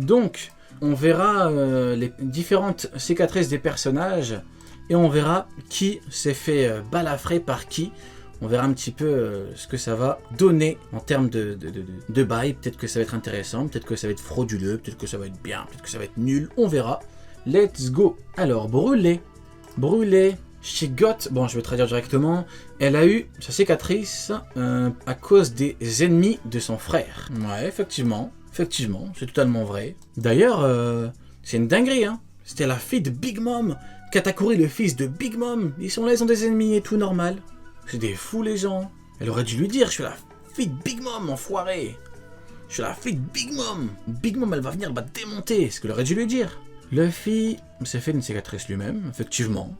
Donc, on verra les différentes cicatrices des personnages et on verra qui s'est fait balafrer par qui. On verra un petit peu ce que ça va donner en termes de bail. Peut-être que ça va être intéressant, peut-être que ça va être frauduleux, peut-être que ça va être bien, peut-être que ça va être nul. On verra. Let's go. Alors, brûlée. She got, bon je vais traduire directement, elle a eu sa cicatrice à cause des ennemis de son frère. Ouais, effectivement, c'est totalement vrai. D'ailleurs, c'est une dinguerie, hein. C'était la fille de Big Mom, Katakuri le fils de Big Mom. Ils sont là, ils ont des ennemis et tout, normal. C'est des fous les gens. Elle aurait dû lui dire, je suis la fille de Big Mom, enfoiré. Je suis la fille de Big Mom. Big Mom, elle va venir, elle va te démonter. C'est ce qu'elle aurait dû lui dire. Luffy s'est fait une cicatrice lui-même, effectivement,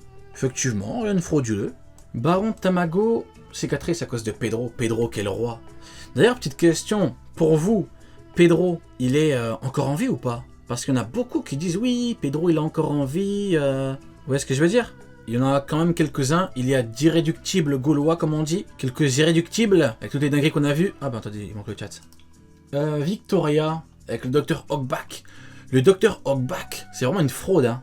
rien de frauduleux. Baron Tamago, cicatrice à cause de Pedro. Pedro qui est le roi. D'ailleurs, petite question, pour vous, Pedro, il est encore en vie ou pas? Parce qu'il y en a beaucoup qui disent oui, Pedro il est encore en vie. Vous voyez ce que je veux dire? Il y en a quand même quelques-uns, il y a d'irréductibles gaulois comme on dit. Quelques irréductibles, avec toutes les dingueries qu'on a vues. Ah bah attendez, il manque le chat. Victoria, avec le docteur Hogback. Le docteur Hogback, c'est vraiment une fraude, hein.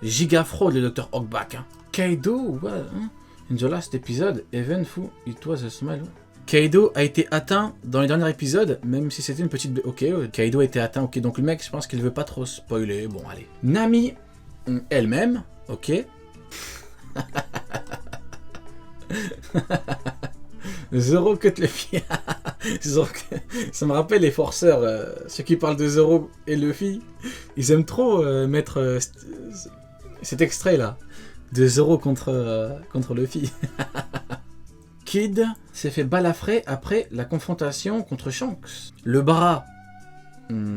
Giga fraude le docteur Hogback, hein. Kaido, what, hein? In the last episode, eventful, it was a smile. Kaido a été atteint dans les derniers épisodes, même si c'était une petite... Ok, Kaido a été atteint, ok, donc le mec, je pense qu'il veut pas trop spoiler, bon, allez. Nami, elle-même, ok. Zoro cut Luffy. Ça me rappelle les forceurs, ceux qui parlent de Zoro et Luffy, ils aiment trop mettre cet extrait là de Zoro contre Luffy. Kid s'est fait balafrer après la confrontation contre Shanks. Le bras,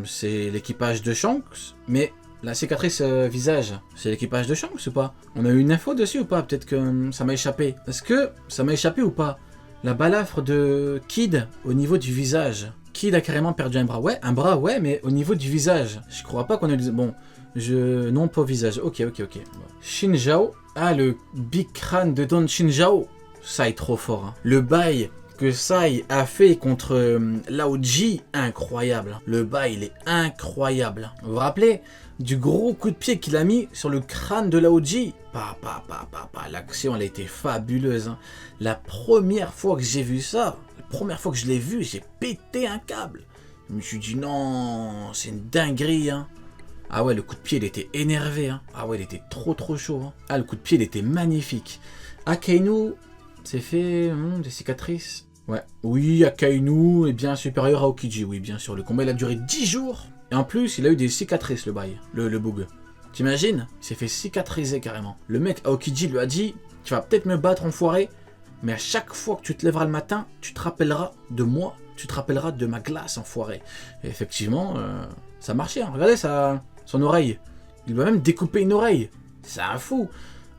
c'est l'équipage de Shanks, mais la cicatrice visage, c'est l'équipage de Shanks ou pas? On a eu une info dessus ou pas? Peut-être que ça m'a échappé. Est-ce que ça m'a échappé ou pas? La balafre de Kid au niveau du visage. Kid a carrément perdu un bras. Ouais, un bras, ouais, mais au niveau du visage. Je crois pas qu'on ait... Bon, non, pas au visage. Ok. Shinjao. Ah, le big crâne de Don Shinjao. Ça est trop fort. Hein. Le bail que Sai a fait contre Laoji, incroyable. Le bail, il est incroyable. Vous vous rappelez du gros coup de pied qu'il a mis sur le crâne de Laoji? L'action, elle a été fabuleuse. Hein. La première fois que j'ai vu ça, la première fois que je l'ai vu, j'ai pété un câble. Je me suis dit non, c'est une dinguerie. Hein. Ah ouais, le coup de pied, il était énervé. Hein. Ah ouais, il était trop chaud. Hein. Ah, le coup de pied, il était magnifique. Akainu s'est fait des cicatrices. Ouais. Oui, Akainu est bien supérieur à Aokiji. Oui, bien sûr. Le combat, il a duré 10 jours. Et en plus, il a eu des cicatrices, le bail. Le bug. T'imagines? Il s'est fait cicatriser carrément. Le mec, Aokiji, lui a dit, tu vas peut-être me battre, enfoiré, mais à chaque fois que tu te lèveras le matin, tu te rappelleras de moi. Tu te rappelleras de ma glace, enfoiré. Et effectivement, ça marchait. Hein. Regardez son oreille. Il doit même découper une oreille. C'est un fou.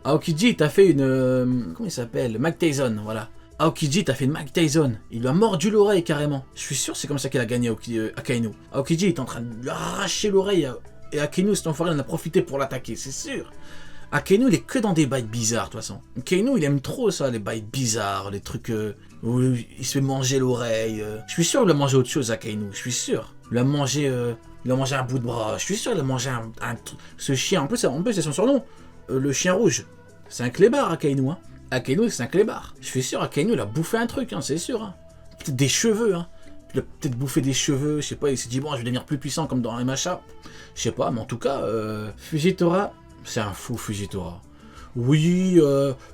Aokiji, t'as fait une... comment il s'appelle? Mike Tyson, voilà. Aokiji, t'as fait une Mike Tyson. Il lui a mordu l'oreille carrément. Je suis sûr que c'est comme ça qu'il a gagné Akainu. Aokiji est en train de lui arracher l'oreille. Et Akainu, cet enfoiré, en a profité pour l'attaquer, c'est sûr. Akainu, il est que dans des bails bizarres, de toute façon. Akainu, il aime trop ça, les bails bizarres, les trucs où il se fait manger l'oreille. Je suis sûr qu'il a mangé autre chose, Akainu. Je suis sûr. Il a mangé un bout de bras. Je suis sûr qu'il a mangé ce chien. En plus, c'est son surnom. Le chien rouge. C'est un clébard, Akainu, hein. Akainu, c'est un clébard. Je suis sûr, Akainu, il a bouffé un truc, hein, c'est sûr. Hein. Peut-être des cheveux, hein. Il a peut-être bouffé des cheveux, je sais pas, il s'est dit, bon, je vais devenir plus puissant comme dans MHA. Je sais pas, mais en tout cas, Fujitora, c'est un fou, Fujitora. Oui,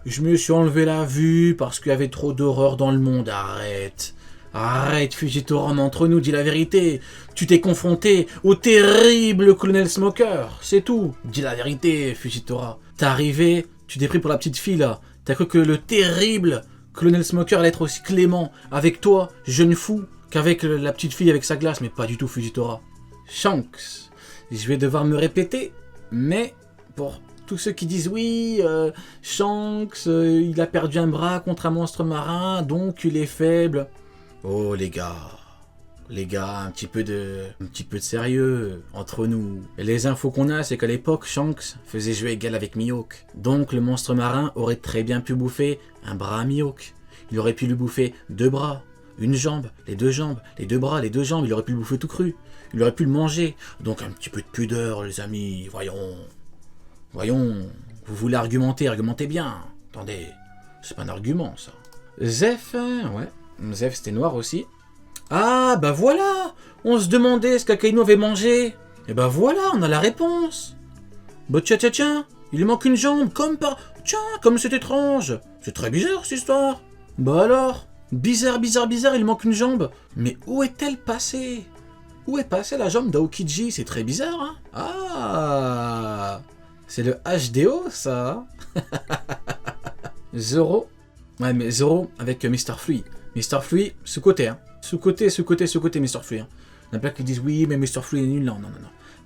je me suis enlevé la vue parce qu'il y avait trop d'horreur dans le monde. Arrête, Fujitora, entre nous, dis la vérité. Tu t'es confronté au terrible colonel Smoker, c'est tout. Dis la vérité, Fujitora. T'es arrivé, tu t'es pris pour la petite fille, là. T'as cru que le terrible colonel Smoker allait être aussi clément avec toi, jeune fou, qu'avec la petite fille avec sa glace, mais pas du tout, Fujitora. Shanks, je vais devoir me répéter, mais pour tous ceux qui disent oui, Shanks, il a perdu un bras contre un monstre marin, donc il est faible. Oh les gars, un petit peu de sérieux entre nous. Et les infos qu'on a, c'est qu'à l'époque, Shanks faisait jeu égal avec Mihawk. Donc le monstre marin aurait très bien pu bouffer un bras à Mihawk. Il aurait pu lui bouffer 2 bras, une jambe, les 2 jambes, les 2 bras, les 2 jambes, il aurait pu le bouffer tout cru. Il aurait pu le manger. Donc un petit peu de pudeur, les amis. Voyons. Vous voulez argumenter, argumentez bien. Attendez, c'est pas un argument, ça. Zef, ouais. Zef, c'était noir aussi. Ah, bah voilà. On se demandait ce qu'Akainu avait mangé. Et bah voilà, on a la réponse. Bah tiens. Il lui manque une jambe, comme par... Tiens, comme c'est étrange. C'est très bizarre, cette histoire. Bah alors, bizarre, il manque une jambe. Mais où est-elle passée? Où est passée la jambe d'Aokiji? C'est très bizarre, hein. Ah, c'est le HDO, ça. Zoro. Ouais, mais Zoro avec Mr. Flea. Mr. Flea, sous-côté, hein. Sous-côté, Mr. Flea. Hein. Il y en a plein qui disent, oui, mais Mr. Flea est nul. Non.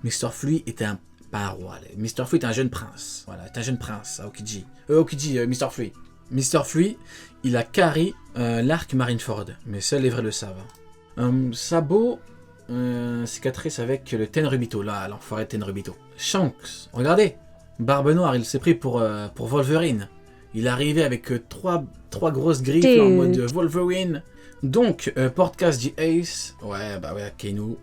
Mr. Flea était pas un roi. Mr. Flea est un jeune prince. Voilà, c'est un jeune prince, Aokiji. Mr. Flea. Mr. Flea, il a carry l'arc Marineford. Mais seuls les vrais le savent. Sabot, cicatrice avec le Tenryubito. Là, l'enfoiré de Tenryubito. Shanks, regardez. Barbe Noire, il s'est pris pour Wolverine. Il est arrivé avec trois grosses griffes là, en mode Wolverine. Donc, podcast dit Ace. Ouais, Akainu.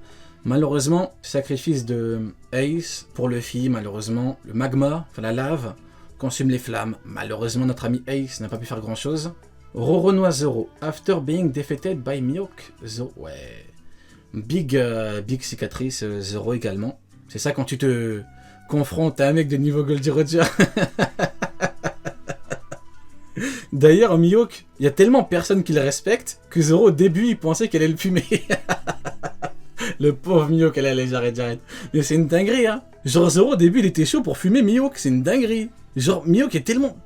Malheureusement, sacrifice de Ace pour Luffy, malheureusement. Le magma, enfin la lave, consume les flammes. Malheureusement, notre ami Ace n'a pas pu faire grand chose. Roronoa Zoro. After being defeated by Mihawk. Zoro, ouais. Big cicatrice, Zoro également. C'est ça quand tu te confrontes à un mec de niveau Goldie Roger. D'ailleurs, Mihawk, il y a tellement personne qui le respecte que Zoro, au début, il pensait qu'elle allait le fumer. Le pauvre Mihawk, allez, j'arrête. Mais c'est une dinguerie, hein. Genre, Zoro, au début, il était chaud pour fumer Mihawk, c'est une dinguerie. Genre, Mihawk est tellement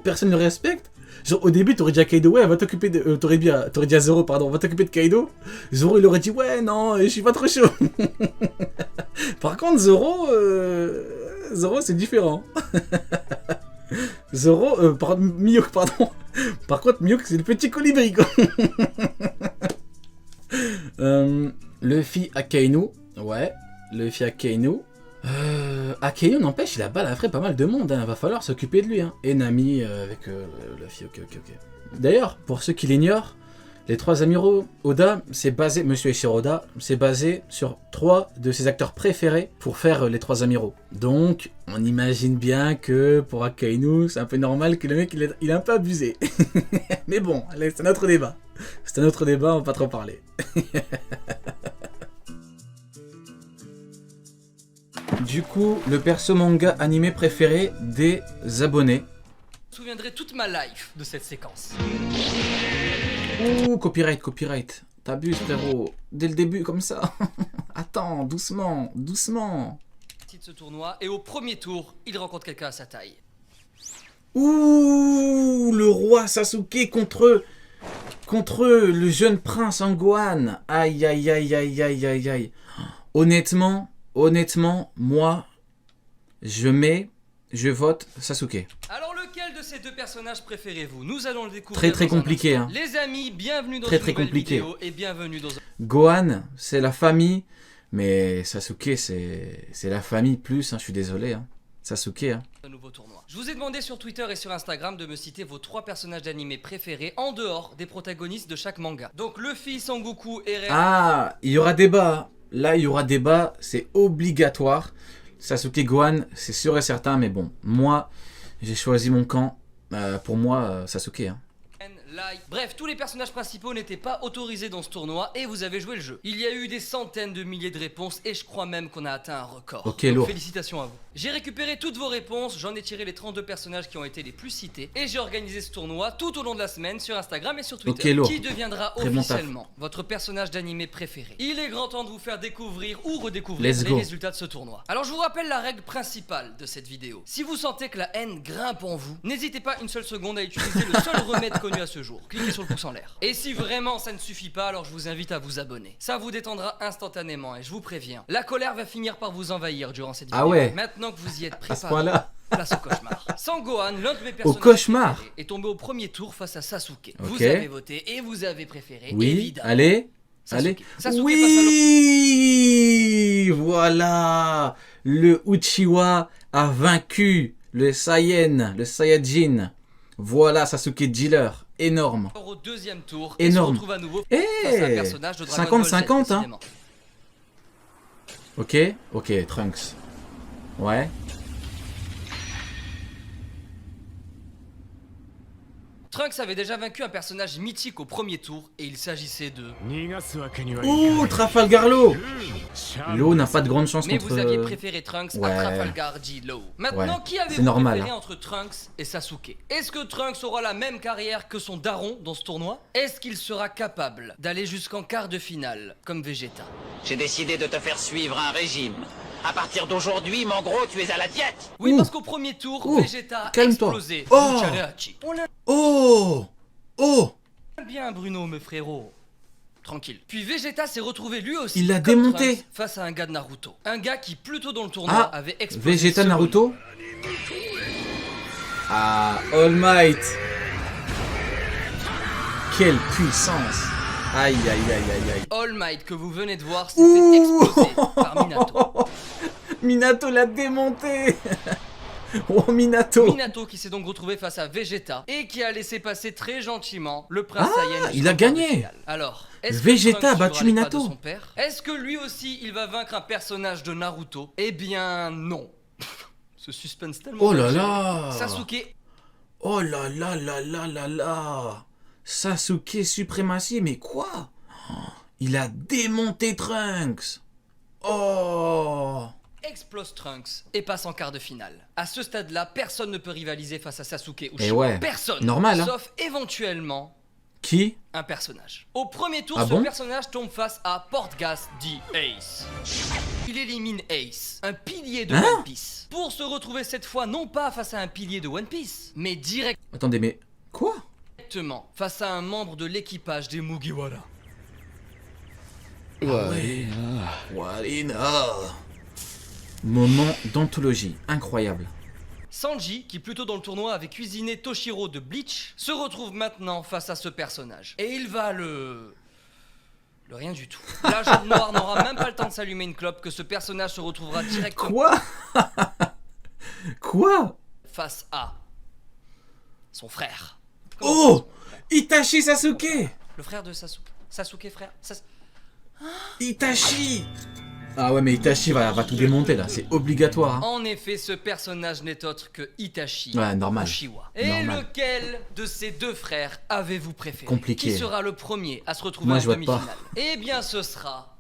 personne ne le respecte. Genre, au début, t'aurais dit à Kaido, ouais, va t'occuper de... t'aurais dit à Zoro, pardon, va t'occuper de Kaido. Zoro, il aurait dit, ouais, non, je suis pas trop chaud. Par contre, Zoro, c'est différent. Mihawk, pardon. Par contre, Mihawk, c'est le petit colibri, quoi. Luffy Akainu. Ouais, Luffy Akainu. Akainu, n'empêche, il a balafré pas mal de monde. Hein. Va falloir s'occuper de lui. Hein. Et Nami avec Luffy. Ok. D'ailleurs, pour ceux qui l'ignorent, les trois amiraux Oda, c'est basé, Monsieur Eiichiro Oda, c'est basé sur 3 de ses acteurs préférés pour faire les trois amiraux. Donc, on imagine bien que pour Akainu, c'est un peu normal que le mec il est un peu abusé. Mais bon, allez, c'est un autre débat. On va pas trop parler. Du coup, le perso manga animé préféré des abonnés. Je me souviendrai toute ma life de cette séquence. Ouh, copyright. T'abuses, frérot. Dès le début, comme ça. Attends, doucement. De ce tournoi, et au premier tour, il rencontre quelqu'un à sa taille. Ouh, le roi Sasuke contre le jeune prince Angohan. Aïe. Honnêtement, moi, je vote Sasuke. Alors lequel de ces deux personnages préférez-vous? Nous allons le découvrir. Très compliqué, hein. Les amis, bienvenue dans une nouvelle vidéo et bienvenue dans un... Gohan, c'est la famille, mais Sasuke, c'est la famille plus, hein, je suis désolé, hein. Sasuke, hein. Un nouveau tournoi. Je vous ai demandé sur Twitter et sur Instagram de me citer vos 3 personnages d'animé préférés en dehors des protagonistes de chaque manga. Donc Luffy, Sangoku et Eren. Ah, il y aura débat. Là, il y aura débat, c'est obligatoire. Sasuke Gohan, c'est sûr et certain, mais bon, moi, j'ai choisi mon camp. Pour moi, Sasuke, hein. Bref, tous les personnages principaux n'étaient pas autorisés dans ce tournoi et vous avez joué le jeu. Il y a eu des centaines de milliers de réponses et je crois même qu'on a atteint un record. Ok, donc, lourd. félicitations à vous. J'ai récupéré toutes vos réponses, j'en ai tiré les 32 personnages qui ont été les plus cités et j'ai organisé ce tournoi tout au long de la semaine sur Instagram et sur Twitter. Ok, lourd. Qui deviendra Très officiellement votre personnage d'animé préféré. Il est grand temps de vous faire découvrir ou redécouvrir les résultats de ce tournoi. Alors je vous rappelle la règle principale de cette vidéo. Si vous sentez que la haine grimpe en vous, n'hésitez pas une seule seconde à utiliser le seul remède connu à ce jour. Cliquez sur le pouce en l'air. Et si vraiment ça ne suffit pas, alors je vous invite à vous abonner. Ça vous détendra instantanément et je vous préviens, la colère va finir par vous envahir durant cette vidéo. Ah ouais. Maintenant que vous y êtes À ce préparés, point-là. place au cauchemar. Sangohan, l'un de mes personnages cauchemar. préférés, est tombé au premier tour face à Sasuke. Ok. Vous avez voté et vous avez préféré, Oui, évidemment. allez. Sasuke passe à Oui, voilà. Le Uchiwa a vaincu le Saiyajin. Voilà Sasuke Dealer. Énorme. au deuxième tour Énorme. et se retrouve à nouveau Eh, face à un personnage de Dragon Ball Z, 50-50, hein. décidément. Ok, ok, Trunks. Ouais. Trunks avait déjà vaincu un personnage mythique au premier tour et il s'agissait de... Ouh, Trafalgar Law. Law n'a pas de grande chance Mais contre... vous aviez préféré Trunks ouais. à Trafalgar G. Law. Maintenant, Ouais, qui avez-vous c'est normal, préféré hein. entre Trunks et Sasuke? Est-ce que Trunks aura la même carrière que son daron dans ce tournoi? Est-ce qu'il sera capable d'aller jusqu'en quart de finale, comme Vegeta? J'ai décidé de te faire suivre un régime. À partir d'aujourd'hui, mon gros, tu es à la diète. Oui, Ouh. parce qu'au premier tour, Ouh. Vegeta a Calme-toi. explosé Oh. Ucharachi. On l'aime Oh. Oh. bien, Bruno, mes frérots. Tranquille. Puis Vegeta s'est retrouvé lui aussi Il l'a comme démonté. Trunks, face à un gars de Naruto. Un gars qui, plus tôt dans le tournoi, Ah, avait explosé Vegeta second. Naruto. Ah, All Might. Quelle puissance. Aïe, aïe, aïe, aïe, aïe. All Might que vous venez de voir s'était Ouh. explosé par Minato. Minato l'a démonté. Oh, Minato. Minato qui s'est donc retrouvé face à Vegeta et qui a laissé passer très gentiment le prince Ah, Saiyan. il a jusqu'en quart de gagné. finale. Alors, est-ce Vegeta que a Trunks battu suivra les pas Minato. de son père? Est-ce que lui aussi il va vaincre un personnage de Naruto? Eh bien non. Ce suspense tellement... Oh là géré. là. Sasuke... Oh là là là là là là. Sasuke suprématie, mais quoi? Il a démonté Trunks. Oh. explose Trunks et passe en quart de finale. À ce stade-là, personne ne peut rivaliser face à Sasuke ou Et Shiro. ouais, Personne. normal, hein. Sauf éventuellement Qui? un personnage. Au premier tour, Ah ce bon personnage tombe face à Portgas D. Ace. Il élimine Ace, un pilier de Hein One Piece, pour se retrouver cette fois non pas face à un pilier de One Piece, mais Attendez, mais... Quoi? directement face à un membre de l'équipage des Mugiwara. Walina. Moment d'anthologie, incroyable. Sanji, qui plus tôt dans le tournoi avait cuisiné Toshiro de Bleach, se retrouve maintenant face à ce personnage. Et il va le rien du tout. L'agent noir n'aura même pas le temps de s'allumer une clope que ce personnage se retrouvera directement Quoi? Quoi? face à son frère. Oh! Itachi Sasuke! Le frère de Sasuke. Sasuke frère. Itachi! Ah ouais, mais Itachi va tout démonter là, c'est obligatoire. Hein. En effet, ce personnage n'est autre que Itachi Ouais, normal. Uchiwa. Et Normal. lequel de ces deux frères avez-vous préféré? Compliqué. Qui sera le premier à se retrouver Moi, en je vote pas. demi-finale? Eh bien, ce sera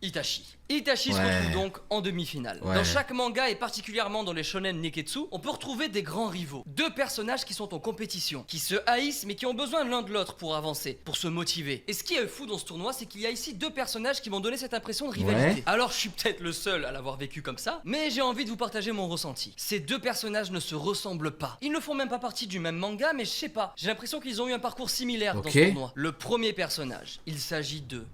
Itachi. Itachi se Ouais. retrouve donc en demi-finale. Ouais. Dans chaque manga et particulièrement dans les shonen Neketsu, on peut retrouver des grands rivaux. Deux personnages qui sont en compétition, qui se haïssent mais qui ont besoin l'un de l'autre pour avancer, pour se motiver. Et ce qui est fou dans ce tournoi, c'est qu'il y a ici deux personnages qui m'ont donné cette impression de rivalité. Ouais. Alors je suis peut-être le seul à l'avoir vécu comme ça, mais j'ai envie de vous partager mon ressenti. Ces deux personnages ne se ressemblent pas. Ils ne font même pas partie du même manga, mais je sais pas. J'ai l'impression qu'ils ont eu un parcours similaire dans Ok. ce tournoi. Le premier personnage, il s'agit de...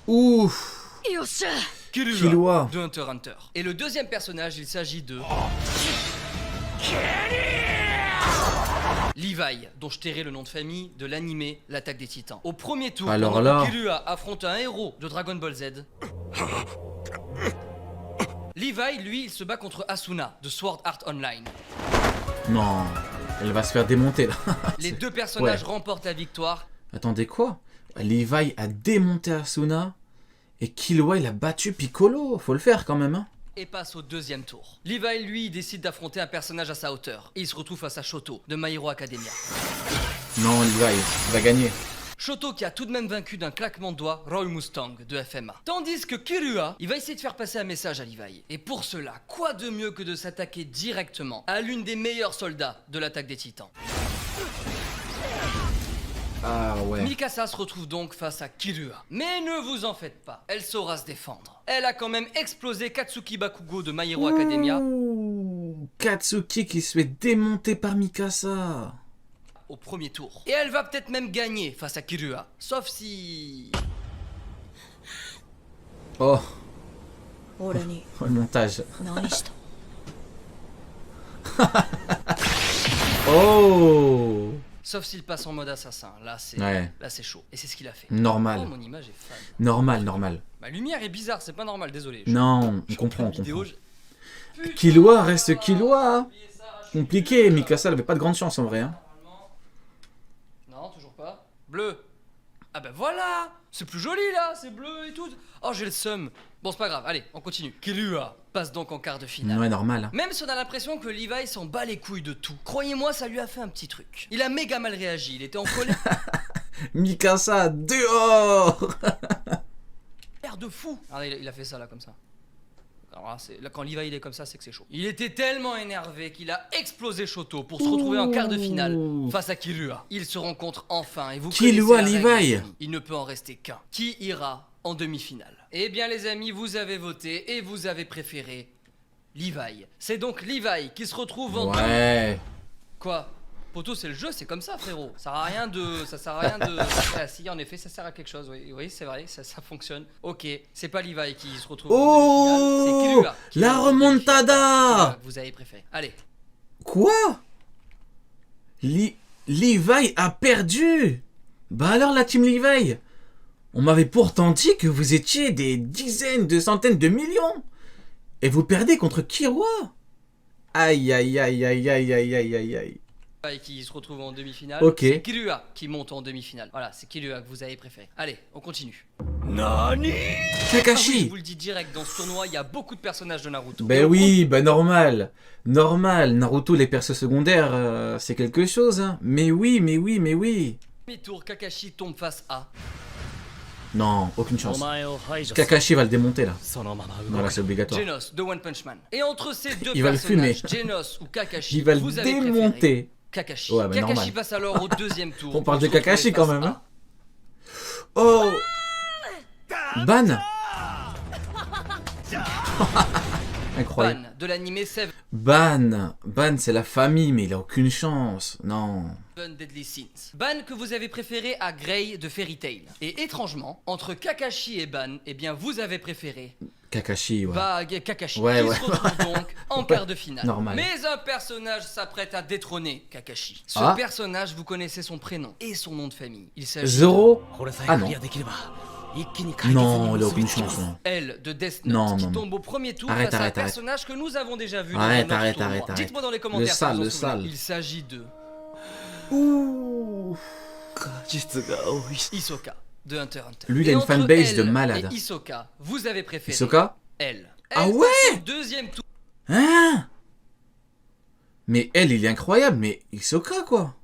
Ouf! Killua. de Hunter x Hunter. Et le deuxième personnage, il s'agit de... Levi, dont je tairai le nom de famille de l'animé L'Attaque des Titans. Au premier tour, Alors pendant là- que Killua affronte un héros de Dragon Ball Z, Levi, lui, il se bat contre Asuna de Sword Art Online. Non, elle va se faire démonter là. Les deux personnages Ouais. remportent la victoire. Attendez, quoi? Levi a démonté Asuna et Killua il a battu Piccolo. Faut le faire quand même, hein. Et passe au deuxième tour. Levi, lui, décide d'affronter un personnage à sa hauteur. Et il se retrouve face à Shoto, de My Hero Academia. Non, Levi, il va gagner. Shoto qui a tout de même vaincu d'un claquement de doigts Roy Mustang de FMA. Tandis que Killua, il va essayer de faire passer un message à Levi. Et pour cela, quoi de mieux que de s'attaquer directement à l'une des meilleurs soldats de l'attaque des Titans. Ah ouais. Mikasa se retrouve donc face à Killua. Mais ne vous en faites pas, elle saura se défendre. Elle a quand même explosé Katsuki Bakugo de My Hero Academia Ouh, Katsuki qui se fait démonter par Mikasa. au premier tour. Et elle va peut-être même gagner face à Killua. Sauf si... Oh, オラに le montage. 何した Oh, Sauf s'il passe en mode assassin. Là c'est Ouais. là c'est chaud. Et c'est ce qu'il a fait. normal. Oh, mon image est fan. Normal, normal. Ma lumière est bizarre, c'est pas normal, désolé. Non, on Je comprend, on vidéo, comprend. je- Killua reste Killua. Compliqué, Mikasa n'avait pas de grande chance en vrai. Hein. Non, toujours pas. Bleu. Ah bah voilà, c'est plus joli là, c'est bleu et tout. Oh, j'ai le seum. Bon, c'est pas grave, allez, on continue. Killua passe donc en quart de finale. Ouais, normal. Même si on a l'impression que Levi s'en bat les couilles de tout, croyez-moi, ça lui a fait un petit truc. Il a méga mal réagi, il était en colère Mikasa, dehors. de fou. Ah, il a fait ça là, comme ça. Alors là, quand Levi il est comme ça, c'est que c'est chaud. Il était tellement énervé qu'il a explosé Shoto pour se retrouver en quart de finale face à Killua. Ils se rencontrent enfin et vous Killua, connaissez la règle, Levi. les amis. Il ne peut en rester qu'un. Qui ira en demi-finale? Eh bien les amis, vous avez voté et vous avez préféré Levi. C'est donc Levi qui se retrouve en Ouais. Quoi? Poto, c'est le jeu, c'est comme ça, frérot. Ça sert à rien de. Ça sert à rien de. Ah, si, en effet, ça sert à quelque chose. Oui, oui, c'est vrai, ça fonctionne. Ok, c'est pas Levi qui se retrouve en demi-finale, c'est Killua qui la va en demi-finale. remontada. Killua, vous avez préféré. Allez. Quoi? Levi a perdu. Bah alors la team Levi, on m'avait pourtant dit que vous étiez des dizaines, de centaines de millions. Et vous perdez contre Killua. Aïe aïe aïe aïe aïe aïe aïe aïe aïe. Levi qui se retrouve en demi-finale. Ok. C'est Killua qui monte en demi-finale. Voilà, c'est Killua que vous avez préféré. Allez, on continue. Nani? Ah oui, je Kakashi. vous le dis direct, dans ce tournoi, il y a beaucoup de personnages de Naruto. Et Ben au oui, ben normal. Normal, Naruto, les persos secondaires, c'est quelque chose, hein. Mais oui, mais oui, mais oui. premier tour, Kakashi tombe face à. Non, aucune chance. Kakashi va le démonter là. Voilà, c'est obligatoire. Genos de One Punch Man. Et entre ces deux Il va le personnages, Genos ou Kakashi, Il va le vous avez préféré démonter. Kakashi. Ouais, bah, Kakashi normal. passe alors au deuxième tour. On parle pour de se retrouver Kakashi quand face même, hein. à Oh. Ban. Incroyable. Ban de l'anime Seven Ban, c'est la famille, mais il a aucune chance. Non. Deadly Sins. Ban que vous avez préféré à Grey de Fairy Tail. Et étrangement, entre Kakashi et Ban, eh bien vous avez préféré Kakashi, ouais. Kakashi, Ouais, qui ouais. se retrouve donc en quart de finale. Normal. Mais un personnage s'apprête à détrôner Kakashi. Ce Ah. personnage, vous connaissez son prénom et son nom de famille. Il s'agit Zoro. de Ah non. Non, il a aucune chance, non. Elle de Death Non, Note qui non, tombe au premier tour Arrête, face à un arrête, arrête. personnage que nous avons déjà vu Arrête, dans un autre arrête, tournoi. arrête, arrête. Dites-moi dans les commentaires Le si sale, vous en le souvenez. sale. Il s'agit de Ouh. Hisoka de Hunter x Hunter. Lui, il a Et une entre fanbase de elle malade. Et Hisoka, vous avez préféré Hisoka? elle. Ah Elle ouais? passe au deuxième tour. Hein? Mais elle, il est incroyable, mais Hisoka, quoi.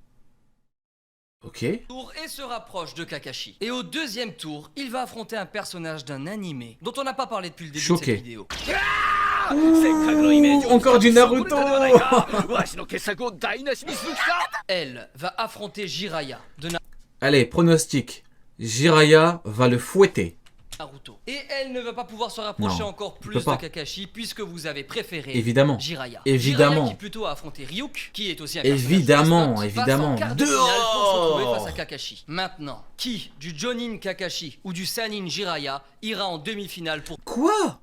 Ok. Et se rapproche de Kakashi. Et au deuxième tour, il va affronter un personnage d'un animé dont on n'a pas parlé depuis le début de Choqué. cette vidéo. Ouh, encore du Naruto. Elle va affronter Jiraiya de Allez, pronostic. Jiraiya va le fouetter. Naruto. Et elle ne va pas pouvoir se rapprocher Non, encore il plus peut pas. de Kakashi puisque vous avez préféré Évidemment. Jiraiya. Évidemment. Jiraiya qui plutôt a affronté Ryuk, qui est aussi un personnage Évidemment, de Death Note, évidemment. passe en quart de finale pour se retrouver Dehors. face à Kakashi. Maintenant, qui du Jonin Kakashi ou du Sanin Jiraiya ira en demi-finale pour Quoi?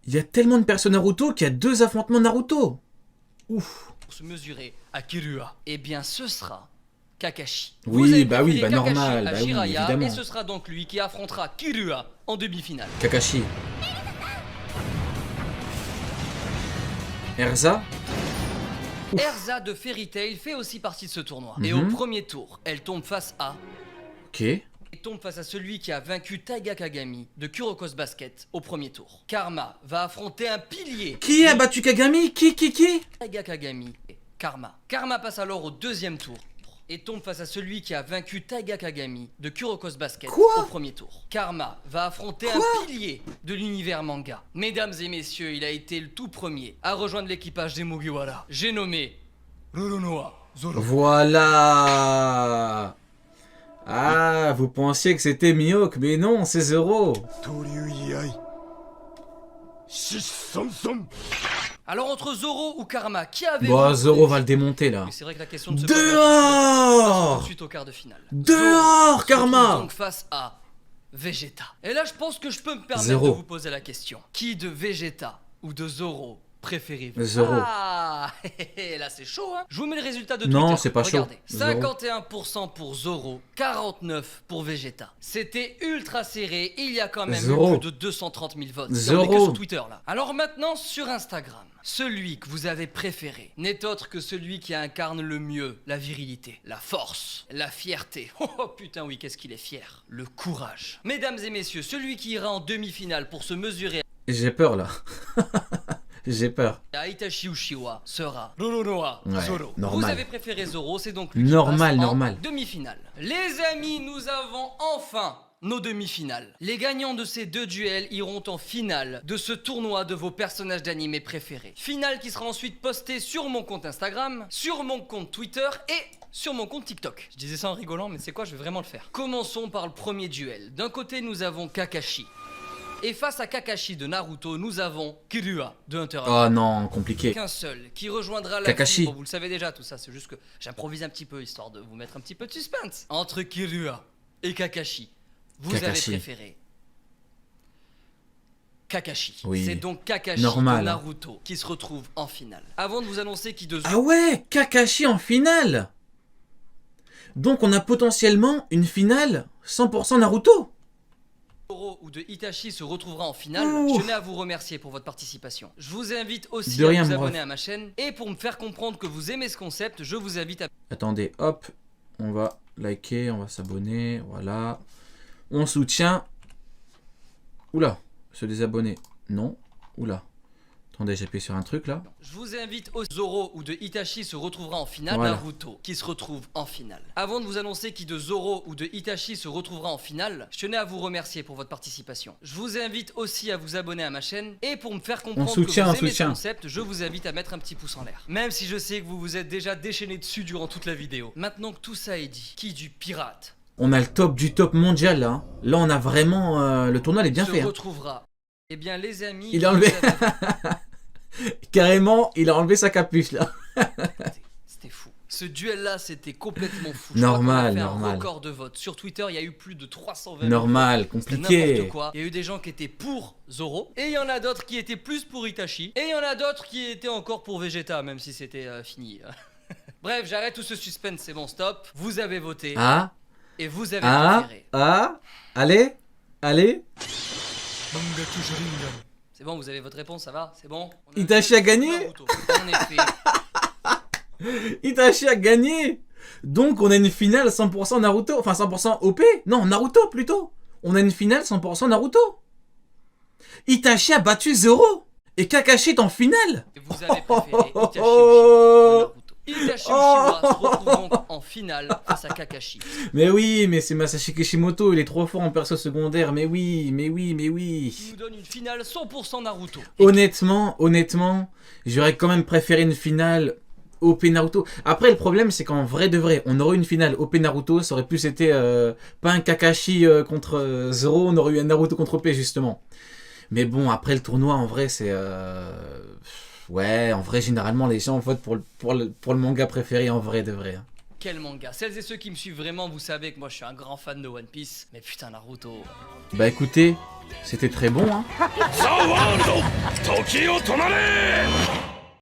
Il y a tellement de persos Naruto qu'il y a 2 affrontements Naruto. Ouf. se mesurer à Killua? Eh bien, ce sera Kakashi. Oui, Vous avez bah oui, préféré bah Kakashi normal, à bah oui, Jiraiya, évidemment. et ce sera donc lui qui affrontera Killua en demi-finale. Kakashi. Erza. Ouf. Erza de Fairy Tail fait aussi partie de ce tournoi. Et au Mhm. premier tour, elle tombe face à... Ok. Elle tombe face à celui qui a vaincu Taiga Kagami de Kuroko's Basket au premier tour. Karma va affronter un pilier. Qui a battu Kagami? Qui? Taiga Kagami et Karma. Karma passe alors au deuxième tour et tombe face à celui qui a vaincu Taiga Kagami de Kuroko's Basket Quoi? au premier tour. Karma va affronter un pilier de l'univers manga. Mesdames et messieurs, il a été le tout premier à rejoindre l'équipage des Mugiwara. J'ai nommé Roronoa Zoro. Voilà. Ah, vous pensiez que c'était Mihawk, mais non, c'est Zoro. Alors entre Zoro ou Karma, qui avait Bon, Zoro va le démonter là. Mais c'est vrai que la question ne se Dehors. suite au quart de finale. Dehors, Zoro se Karma. retrouve donc face à Vegeta. Et là, je pense que je peux me permettre Zéro. de vous poser la question. Qui de Vegeta ou de Zoro préféré. Zoro. Ah, là c'est chaud, hein. Je vous mets le résultat de Twitter. Non, c'est pas chaud. Regardez. 51% pour Zoro, 49% pour Vegeta. C'était ultra serré. Il y a quand même Zoro. eu plus de 230 000 votes. Zoro. Et on est que sur Twitter là. Alors maintenant sur Instagram. Celui que vous avez préféré n'est autre que celui qui incarne le mieux la virilité, la force, la fierté. Oh putain oui, qu'est-ce qu'il est fier. Le courage. Mesdames et messieurs, celui qui ira en demi-finale pour se mesurer J'ai peur là. J'ai peur. à Itachi Uchiwa sera Roronoa Ouais, Zoro. normal. Vous avez préféré Zoro, c'est donc lui qui Normal, passe normal. en demi-finale. Les amis, nous avons enfin nos demi-finales. Les gagnants de ces deux duels iront en finale de ce tournoi de vos personnages d'animé préférés. Finale qui sera ensuite postée sur mon compte Instagram, sur mon compte Twitter et sur mon compte TikTok. Je disais ça en rigolant, mais c'est quoi, je vais vraiment le faire. Commençons par le premier duel. D'un côté, nous avons Kakashi. Et face à Kakashi de Naruto, nous avons Kirua de Hunter x Hunter. Oh non, compliqué. Qu'un seul qui rejoindra la Kakashi. fibre. Vous le savez déjà tout ça, c'est juste que j'improvise un petit peu histoire de vous mettre un petit peu de suspense. Entre Kirua et Kakashi, vous Kakashi. avez préféré Kakashi. Oui. C'est donc Kakashi Normal, de Naruto qui se retrouve en finale. Avant de vous annoncer qui de Ah ouais, Kakashi en finale. Donc on a potentiellement une finale 100% Naruto. Zoro ou de Itachi se retrouvera en finale, Ouh. je tenais à vous remercier pour votre participation. Je vous invite aussi De à rien, vous mon abonner ref. à ma chaîne. Et pour me faire comprendre que vous aimez ce concept, je vous invite à... Attendez, hop, on va liker, on va s'abonner, voilà. On soutient. Oula, se désabonner. Non, oula. Attendez, j'ai appuyé sur un truc là. Je vous invite au Zoro ou de Itachi se retrouvera en finale, Voilà. Naruto qui se retrouve en finale. Avant de vous annoncer qui de Zoro ou de Itachi se retrouvera en finale, je tenais à vous remercier pour votre participation. Je vous invite aussi à vous abonner à ma chaîne et pour me faire comprendre soutient, que on vous aimez ce soutient. concept, je vous invite à mettre un petit pouce en l'air. Même si je sais que vous vous êtes déjà déchaîné dessus durant toute la vidéo. Maintenant que tout ça est dit, qui du pirate On a le top du top mondial là. Là on a vraiment... le tournoi il est bien se fait. Hein. retrouvera? Eh bien les amis, Il a vous enlevé. avez- Carrément, il a enlevé sa capuche là. C'était fou. Ce duel-là, c'était complètement fou. Normal, Je crois qu'on a fait normal. un record de vote. Sur Twitter, il y a eu plus de 320 000 Normal, votes. C'était compliqué. n'importe quoi. Il y a eu des gens qui étaient pour Zoro, et il y en a d'autres qui étaient plus pour Itachi, et il y en a d'autres qui étaient encore pour Vegeta, même si c'était fini. Bref, j'arrête tout ce suspense, c'est bon, stop. Vous avez voté, Ah, et vous avez ah, préféré. ah. Allez, allez. C'est bon, vous avez votre réponse, ça va? C'est bon? On Itachi a gagné? Naruto. En effet. Itachi a gagné. Donc on a une finale 100% Naruto. Enfin 100% OP. Non, Naruto plutôt. On a une finale 100% Naruto. Itachi a battu Zoro. Et Kakashi est en finale. Et vous avez préféré Itachi Uchiwa de Naruto. Itachi Uchiwa se retrouve donc en finale face à Kakashi. Mais oui, mais c'est Masashi Kishimoto. Il est trop fort en perso secondaire. Mais oui, mais oui, mais Qui oui. nous donne une finale 100% Naruto. Honnêtement, j'aurais quand même préféré une finale OP Naruto. Après, le problème, c'est qu'en vrai de vrai, on aurait eu une finale OP Naruto. Ça aurait plus été pas un Kakashi contre Zoro. On aurait eu un Naruto contre OP, justement. Mais bon, après le tournoi, en vrai, c'est... Ouais, en vrai, généralement, les gens votent pour le manga préféré, en vrai de vrai. Hein. Quel manga. Celles et ceux qui me suivent vraiment, vous savez que moi je suis un grand fan de One Piece. Mais putain, Naruto. Bah écoutez, c'était très bon, hein. ザ・ワールド時を止まれ